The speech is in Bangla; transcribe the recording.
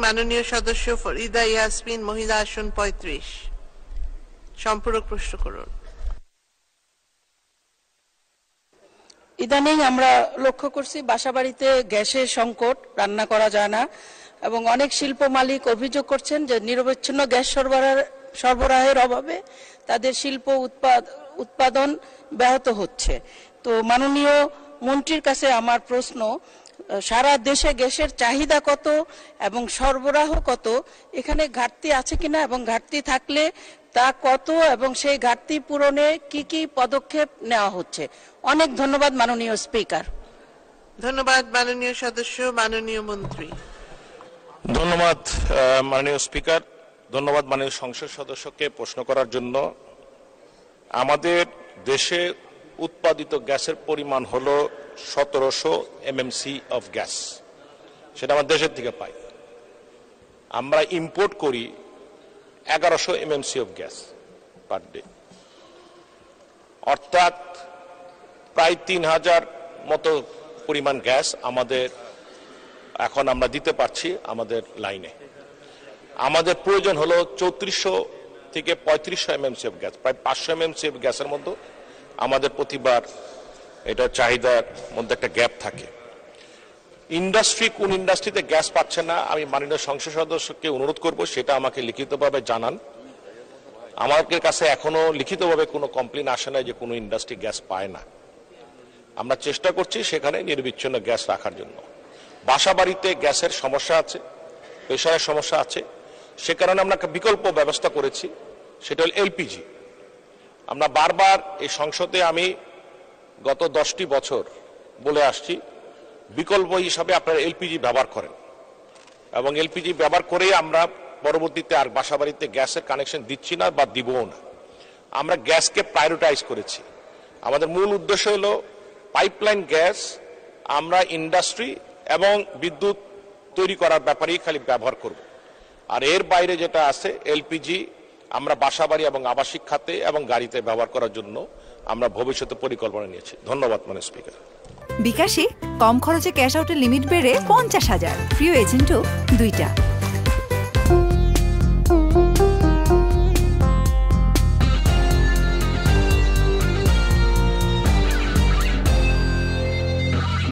মাননীয় সদস্য ফরিদা ইয়াসমিন, মহিলা আসন 35। সম্পূরক প্রশ্ন করুন। ইদানিং আমরা লক্ষ্য করছি বাসাবাড়িতে গ্যাসের সংকট, রান্না করা যায় না এবং অনেক শিল্প মালিক অভিযোগ করছেন যে নিরবচ্ছিন্ন গ্যাস সরবরাহের অভাবে তাদের শিল্প উৎপাদন ব্যাহত হচ্ছে। তো মাননীয় মন্ত্রীর কাছে আমার প্রশ্ন, সারা দেশে গ্যাসের চাহিদা কত এবং সরবরাহ কত, এখানে ঘাটতি আছে কিনা এবং ঘাটতি থাকলে তা কত এবং সেই ঘাটতি পূরণে কি কি পদক্ষেপ নেওয়া হচ্ছে? অনেক ধন্যবাদ মাননীয় স্পিকার। ধন্যবাদ মাননীয় সদস্য। মাননীয় মন্ত্রী। ধন্যবাদ মাননীয় স্পিকার, ধন্যবাদ মাননীয় সংসদ সদস্যকে প্রশ্ন করার জন্য। আমাদের দেশে উৎপাদিত গ্যাসের পরিমাণ হলো 1700 MMC অফ গ্যাস, সেটা আমার দেশের থেকে পাই। আমরা ইম্পোর্ট করি 1100 MMC of gas per day, অর্থাৎ প্রায় 3000 মতো পরিমাণ গ্যাস আমাদের এখন আমরা দিতে পারছি আমাদের লাইনে। আমাদের প্রয়োজন হলো 3400 থেকে 3500 MMC অফ গ্যাস, প্রায় 500 MMC অফ গ্যাসের মধ্যে আমাদের প্রতিবার এটা চাহিদার মধ্যে একটা গ্যাপ থাকে। কোন ইন্ডাস্ট্রিতে গ্যাস পাচ্ছে না, আমি মাননীয় সংসদ সদস্যকে অনুরোধ করব সেটা আমাকে লিখিতভাবে জানান। আমাদের কাছে এখনো লিখিতভাবে কোনো কমপ্লেন আসে না যে কোনো ইন্ডাস্ট্রি গ্যাস পায় না। আমরা চেষ্টা করছি সেখানে নিরবিচ্ছিন্ন গ্যাস রাখার জন্য। বাসা বাড়িতে গ্যাসের সমস্যা আছে, প্রেসারের সমস্যা আছে, সে কারণে আমরা একটা বিকল্প ব্যবস্থা করেছি, সেটা হল এলপিজি। আমরা বারবার এই সংসদে আমি গত 10টি বছর বলে আসছি, বিকল্প হিসাবে আপনারা এলপিজি ব্যবহার করেন এবং এলপিজি ব্যবহার করেই আমরা পরবর্তীতে আর বাসা বাড়িতে গ্যাসের কানেকশন দিচ্ছি না বা দিবও না। আমরা গ্যাসকে প্রায়োরিটাইজ করেছি। আমাদের মূল উদ্দেশ্য হলো পাইপলাইন গ্যাস আমরা ইন্ডাস্ট্রি এবং বিদ্যুৎ তৈরি করার ব্যাপারেই খালি ব্যবহার করব, আর এর বাইরে যেটা আছে এলপিজি আমরা বাসাবাড়ি এবং আবাসিক খাতে এবং গাড়িতে ব্যবহার করার জন্য আমরা ভবিষ্যতে পরিকল্পনা নিয়েছি। ধন্যবাদ মাননীয় স্পিকার। বিকাশে কম খরচে ক্যাশ আউটের লিমিট বেড়ে 50,000, প্রিয় এজেন্টও 2টা।